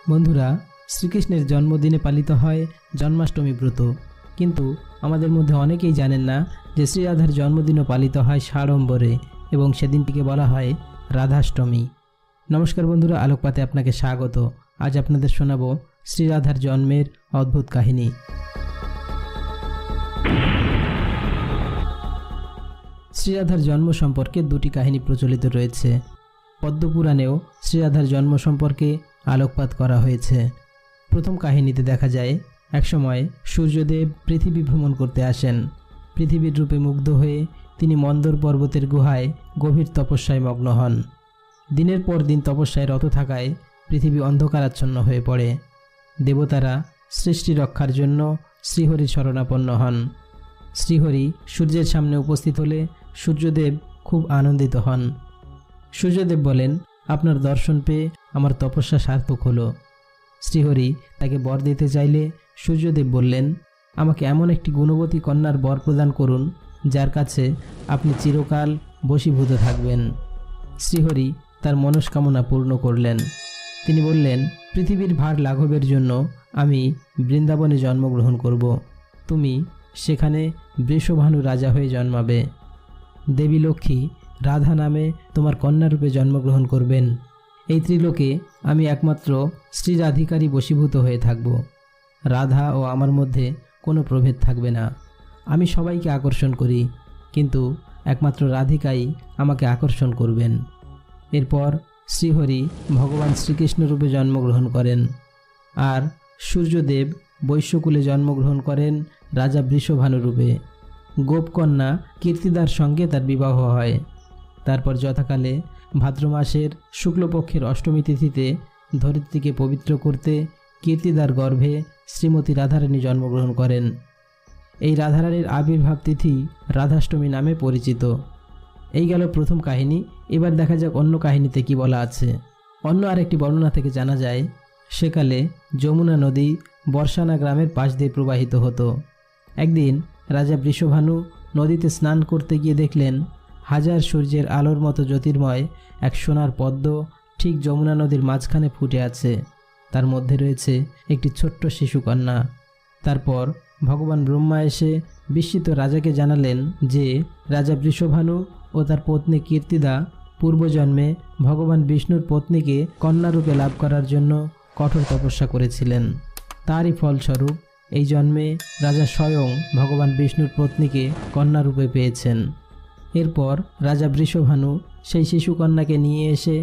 বন্ধুরা, শ্রীকৃষ্ণের জন্মদিনে পালিত হয় জন্মাষ্টমী ব্রত। কিন্তু আমাদের মধ্যে অনেকেই জানেন না যে শ্রীরাধার জন্মদিনও পালিত হয় সাড়ম্বরে এবং সেদিনটিকে বলা হয় রাধাষ্টমী। নমস্কার বন্ধুরা, আলোকপাতে আপনাকে স্বাগত। আজ আপনাদের শোনাবো শ্রীরাধার জন্মের অদ্ভুত কাহিনী। শ্রীরাধার জন্ম সম্পর্কে দুটি কাহিনী প্রচলিত রয়েছে। পদ্মপুরাণেও শ্রীরাধার জন্ম সম্পর্কে আলোকপাত করা হয়েছে। প্রথম কাহিনীতে দেখা যায়, একসময় সূর্যদেব পৃথিবী ভ্রমণ করতে আসেন। পৃথিবীর রূপে মুগ্ধ হয়ে তিনি মন্দর পর্বতের গুহায় গভীর তপস্যায় মগ্ন হন। দিনের পর দিন তপস্যায় রত থাকায় পৃথিবী অন্ধকারাচ্ছন্ন হয়ে পড়ে। দেবতারা সৃষ্টি রক্ষার জন্য শ্রীহরির শরণাপন্ন হন। শ্রীহরি সূর্যের সামনে উপস্থিত হলে সূর্যদেব খুব আনন্দিত হন। সূর্যদেব বলেন, আপনার দর্শন পেয়ে আমার তপস্যা সার্থক হলো। শ্রীহরি তাকে বর দিতে চাইলে সূর্যদেব বললেন, আমাকে এমন একটি গুণবতী কন্যার বর প্রদান করুন যার কাছে আপনি চিরকাল বশীভূত থাকবেন। শ্রীহরি তার মনস্কামনা পূর্ণ করলেন। তিনি বললেন, পৃথিবীর ভার লাঘবের জন্য আমি বৃন্দাবনে জন্মগ্রহণ করব। তুমি সেখানে বৃষভানু রাজা হয়ে জন্মাবে। দেবী লক্ষ্মী রাধা নামে তোমার কন্যারূপে জন্মগ্রহণ করবেন। এই ত্রিলোকে আমি একমাত্র শ্রীরাধিকারী বশীভূত হয়ে থাকব। রাধা ও আমার মধ্যে কোনো প্রভেদ থাকবে না। আমি সবাইকে আকর্ষণ করি, কিন্তু একমাত্র রাধিকাই আমাকে আকর্ষণ করবেন। এরপর শ্রীহরি ভগবান শ্রীকৃষ্ণ রূপে জন্মগ্রহণ করেন, আর সূর্যদেব বৈশ্যকুলে জন্মগ্রহণ করেন রাজা বৃষভানু রূপে। গোপকন্যা কীর্তিদার সঙ্গে তার বিবাহ হয়। তারপর যথাকালে ভাদ্র মাসের শুক্লপক্ষের অষ্টমী তিথিতে ধরিত্রীকে পবিত্র করতে কীর্তিদার গর্ভে শ্রীমতী রাধারানী জন্মগ্রহণ করেন। এই রাধারানীর আবির্ভাব তিথি রাধাষ্টমী নামে পরিচিত। এই গেল প্রথম কাহিনী। এবার দেখা যাক অন্য কাহিনীতে কি বলা আছে। অন্য আরেকটি বর্ণনা থেকে জানা যায়, সেকালে যমুনা নদী বর্ষানা গ্রামের পাশ দিয়ে প্রবাহিত হতো। একদিন রাজা বৃষভানু নদীতে স্নান করতে গিয়ে দেখলেন, হাজার সূর্যের আলোর মতো জ্যোতির্ময় এক সোনার পদ্ম ঠিক যমুনা নদীর মাঝখানে ফুটে আছে। তার মধ্যে রয়েছে একটি ছোট্ট শিশুকন্যা। তারপর ভগবান ব্রহ্মা এসে বিস্মিত রাজাকে জানালেন যে রাজা বৃষভানু ও তার পত্নী কীর্তিদা পূর্বজন্মে ভগবান বিষ্ণুর পত্নীকে কন্যারূপে লাভ করার জন্য কঠোর তপস্যা করেছিলেন। তারই ফলস্বরূপ এই জন্মে রাজা স্বয়ং ভগবান বিষ্ণুর পত্নীকে কন্যারূপে পেয়েছেন। এরপর রাজা বৃষভানু সেই শিশুকন্যাকে নিয়ে এসে